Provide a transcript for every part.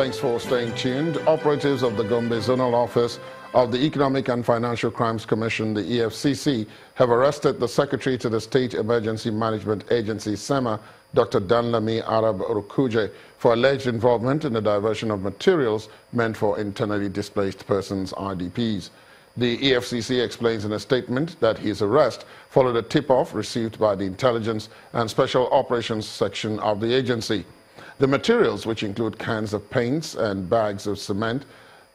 Thanks for staying tuned. Operatives of the Gombe Zonal Office of the Economic and Financial Crimes Commission, the EFCC, have arrested the Secretary to the State Emergency Management Agency, SEMA, Dr. Danlami Arab Rukuje, for alleged involvement in the diversion of materials meant for internally displaced persons, IDPs. The EFCC explains in a statement that his arrest followed a tip-off received by the Intelligence and Special Operations section of the agency. The materials, which include cans of paints and bags of cement,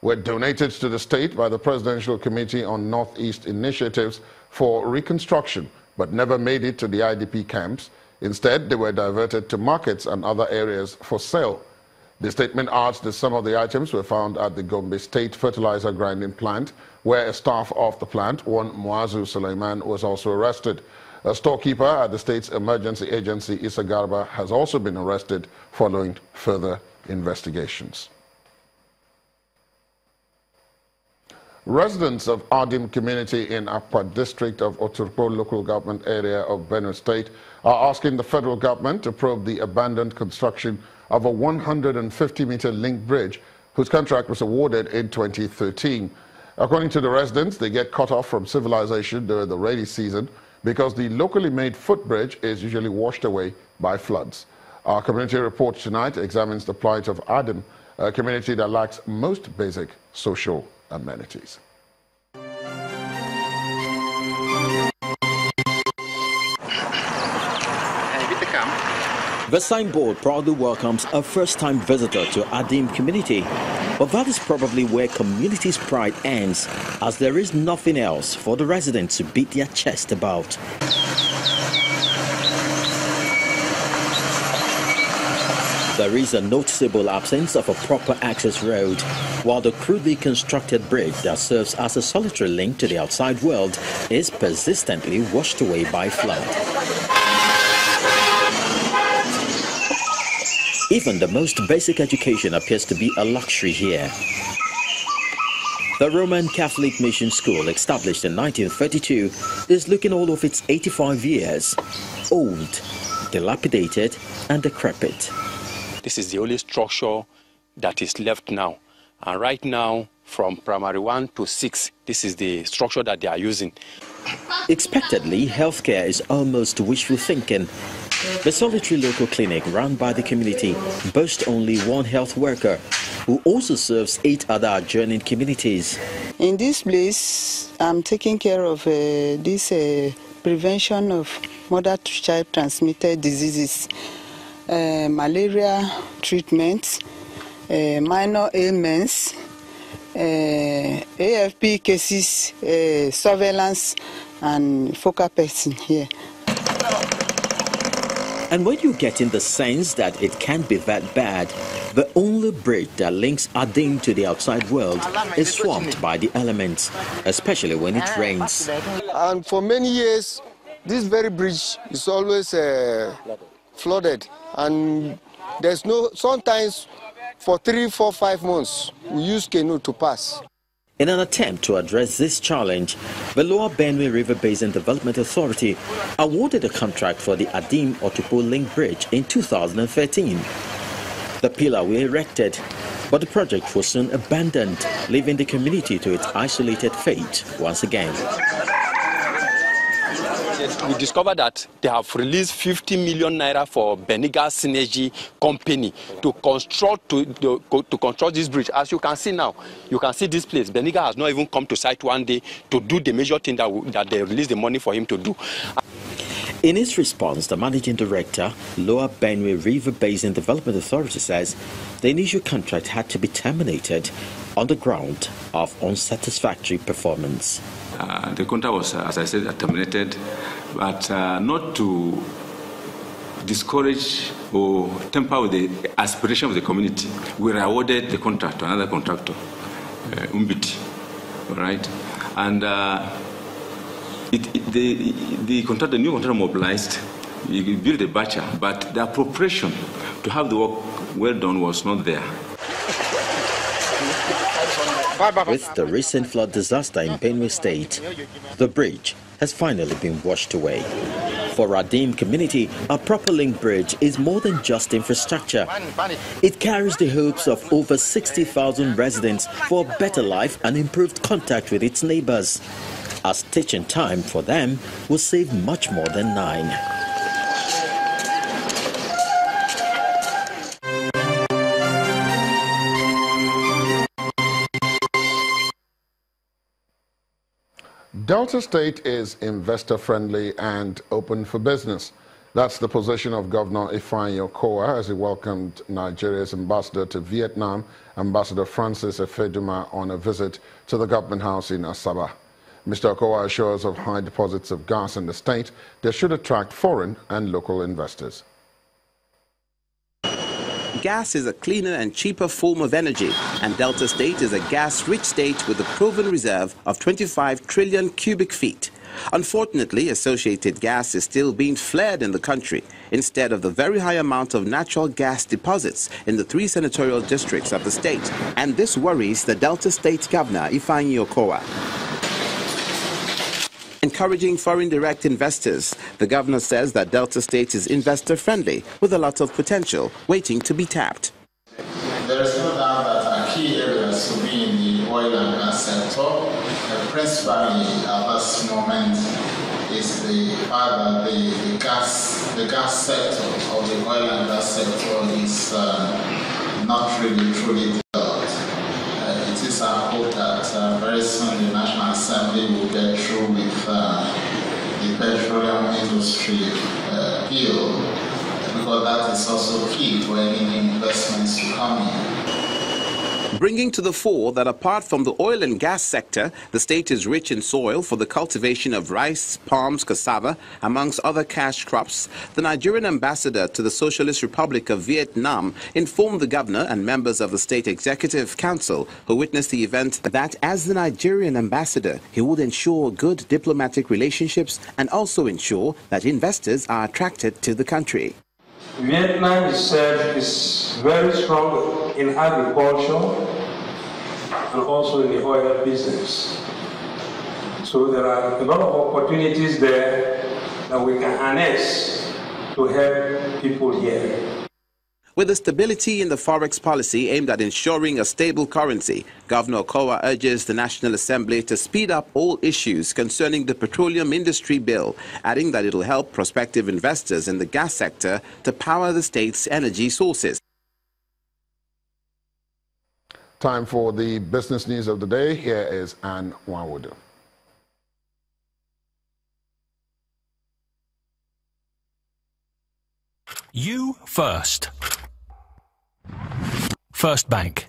were donated to the state by the Presidential Committee on Northeast Initiatives for Reconstruction, but never made it to the IDP camps. Instead, they were diverted to markets and other areas for sale. The statement adds that some of the items were found at the Gombe State Fertilizer Grinding Plant, where a staff of the plant, one Muazu Suleiman, was also arrested. A storekeeper at the state's emergency agency, Issa Garba, has also been arrested following further investigations. Residents of Adim community in Akpa district of Oturpo local government area of Benue State are asking the federal government to probe the abandoned construction of a 150-meter link bridge whose contract was awarded in 2013. According to the residents, they get cut off from civilization during the rainy season because the locally made footbridge is usually washed away by floods. Our community report tonight examines the plight of Adim, a community that lacks most basic social amenities. The signboard proudly welcomes a first-time visitor to Adim community, but that is probably where community's pride ends, as there is nothing else for the residents to beat their chest about. There is a noticeable absence of a proper access road, while the crudely constructed bridge that serves as a solitary link to the outside world is persistently washed away by flood. Even the most basic education appears to be a luxury here. The Roman Catholic Mission School, established in 1932, is looking all of its 85 years, old, dilapidated and decrepit. This is the only structure that is left now. And right now, from primary 1 to 6, this is the structure that they are using. Expectedly, healthcare is almost wishful thinking. The solitary local clinic run by the community boasts only one health worker, who also serves 8 other adjoining communities. In this place, I'm taking care of this prevention of mother-to-child transmitted diseases, malaria treatment, minor ailments, AFP cases, surveillance, and focal person here. And when you get in the sense that it can't be that bad, the only bridge that links Adim to the outside world is swamped by the elements, especially when it rains. And for many years, this very bridge is always flooded. And there's no, sometimes for 3, 4, 5 months, we use canoe to pass. In an attempt to address this challenge, the Lower Benue River Basin Development Authority awarded a contract for the Adim Otupo Link Bridge in 2013. The pillar were erected, but the project was soon abandoned, leaving the community to its isolated fate once again. We discovered that they have released 50 million naira for Beniga Synergy Company to construct this bridge. As you can see now, you can see this place. Beniga has not even come to site one day to do the major thing that they released the money for him to do. In its response, the managing director, Lower Benue River Basin Development Authority, says the initial contract had to be terminated on the ground of unsatisfactory performance. The contract was, as I said, terminated, but not to discourage or temper with the aspiration of the community. We awarded the contract to another contractor, Umbiti, all right? And the new contractor mobilized, he built a batcher, but the appropriation to have the work well done was not there. With the recent flood disaster in Benue State, the bridge has finally been washed away. For Adim community, a proper link bridge is more than just infrastructure. It carries the hopes of over 60,000 residents for a better life and improved contact with its neighbors. A stitch in time for them will save much more than 9. Delta State is investor-friendly and open for business. That's the position of Governor Ifeanyi Okowa as he welcomed Nigeria's ambassador to Vietnam, Ambassador Francis Efeduma, on a visit to the government house in Asaba. Mr. Okowa assures of high deposits of gas in the state that should attract foreign and local investors. Gas is a cleaner and cheaper form of energy, and Delta State is a gas-rich state with a proven reserve of 25 trillion cubic feet. Unfortunately, associated gas is still being flared in the country instead of the very high amount of natural gas deposits in the 3 senatorial districts of the state. And this worries the Delta State Governor, Ifeanyi Okowa. Encouraging foreign direct investors, the governor says that Delta State is investor-friendly with a lot of potential waiting to be tapped. There is no doubt that our key areas will be in the oil and gas sector. Principally at this moment is the fact that the gas sector or the oil and gas sector is not really truly developed. It is our hope that very soon the National Assembly will get through with the petroleum industry bill, because that is also key to any investments to come in. Bringing to the fore that apart from the oil and gas sector, the state is rich in soil for the cultivation of rice, palms, cassava, amongst other cash crops, the Nigerian ambassador to the Socialist Republic of Vietnam informed the governor and members of the State Executive Council who witnessed the event that as the Nigerian ambassador, he would ensure good diplomatic relationships and also ensure that investors are attracted to the country. Vietnam itself is very strong in agriculture and also in the oil business. So there are a lot of opportunities there that we can harness to help people here. With the stability in the forex policy aimed at ensuring a stable currency, Governor Okowa urges the National Assembly to speed up all issues concerning the petroleum industry bill, adding that it will help prospective investors in the gas sector to power the state's energy sources. Time for the business news of the day. Here is Anne Nwawodu. You first. First Bank.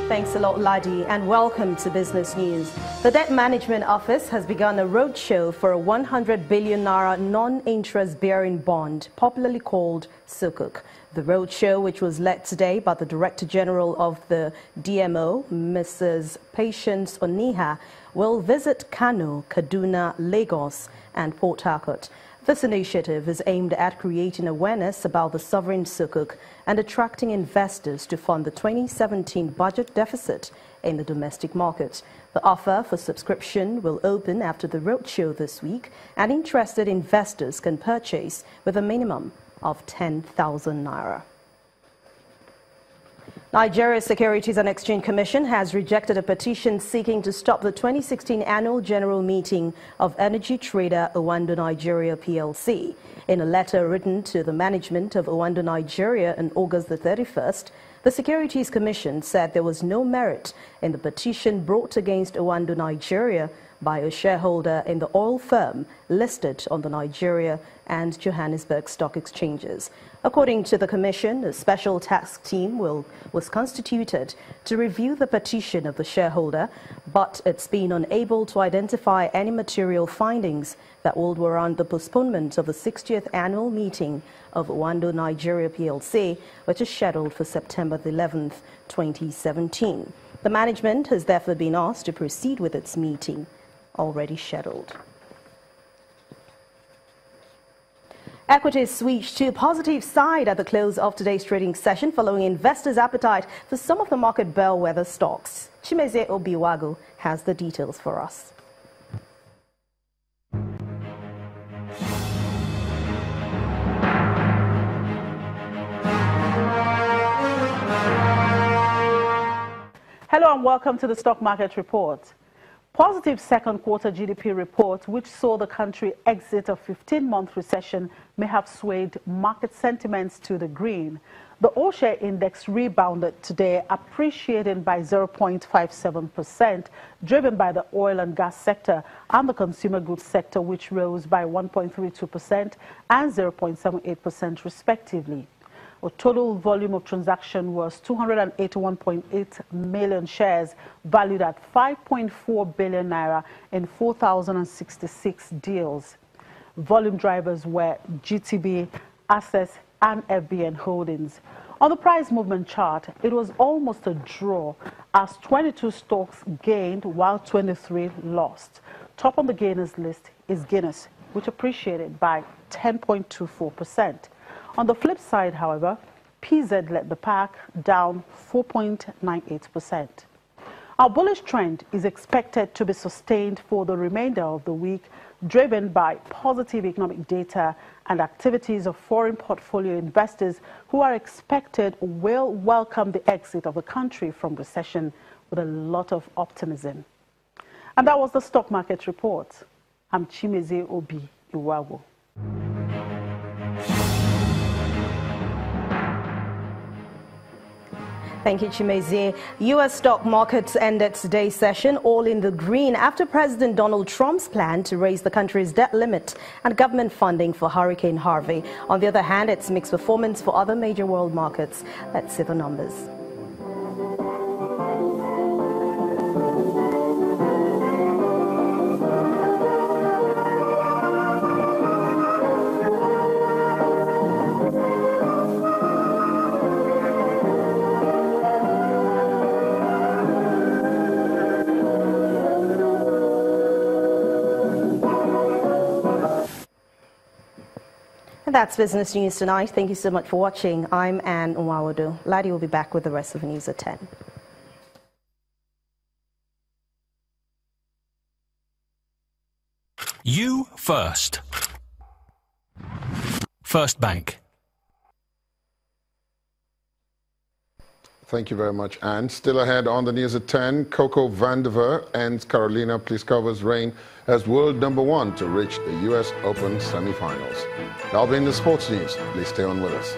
Thanks a lot, Ladi, and welcome to Business News. The Debt Management Office has begun a roadshow for a 100 billion naira non-interest-bearing bond, popularly called Sukuk. The roadshow, which was led today by the Director General of the DMO, Mrs. Patience Oniha, will visit Kano, Kaduna, Lagos, and Port Harcourt. This initiative is aimed at creating awareness about the sovereign sukuk and attracting investors to fund the 2017 budget deficit in the domestic market. The offer for subscription will open after the roadshow this week, and interested investors can purchase with a minimum of 10,000 naira. Nigeria's Securities and Exchange Commission has rejected a petition seeking to stop the 2016 annual general meeting of energy trader Owando Nigeria PLC. In a letter written to the management of Owando Nigeria on August the 31st, the Securities Commission said there was no merit in the petition brought against Owando Nigeria by a shareholder in the oil firm listed on the Nigeria and Johannesburg stock exchanges. According to the Commission, a special task team was constituted to review the petition of the shareholder, but it's been unable to identify any material findings that will warrant the postponement of the 60th annual meeting of Owando Nigeria PLC, which is scheduled for September the 11th, 2017. The management has therefore been asked to proceed with its meeting already scheduled. Equities switched to positive side at the close of today's trading session following investors' appetite for some of the market bellwether stocks. Chimeze Obiwago has the details for us. Hello and welcome to the Stock Market Report. Positive second quarter GDP report, which saw the country exit a 15-month recession, may have swayed market sentiments to the green. The all-share index rebounded today, appreciating by 0.57%, driven by the oil and gas sector and the consumer goods sector, which rose by 1.32% and 0.78% respectively. A total volume of transaction was 281.8 million shares, valued at 5.4 billion naira in 4,066 deals. Volume drivers were GTB, Access, and FBN Holdings. On the price movement chart, it was almost a draw as 22 stocks gained while 23 lost. Top on the gainers list is Guinness, which appreciated by 10.24%. On the flip side, however, PZ led the pack, down 4.98%. Our bullish trend is expected to be sustained for the remainder of the week, driven by positive economic data and activities of foreign portfolio investors who are expected will welcome the exit of the country from recession with a lot of optimism. And that was the Stock Market Report. I'm Chimeze Obiwago. Thank you, Chimeze. U.S. stock markets ended today's session all in the green after President Donald Trump's plan to raise the country's debt limit and government funding for Hurricane Harvey. On the other hand, it's mixed performance for other major world markets. Let's see the numbers. That's Business News tonight. Thank you so much for watching. I'm Anne Nwawado. Ladi will be back with the rest of the news at 10. You first. First Bank. Thank you very much, Anne. Still ahead on the news at 10, Coco Vandiver and Carolina Pliskova's reign as world #1 to reach the U.S. Open semifinals. That'll be in the sports news. Please stay on with us.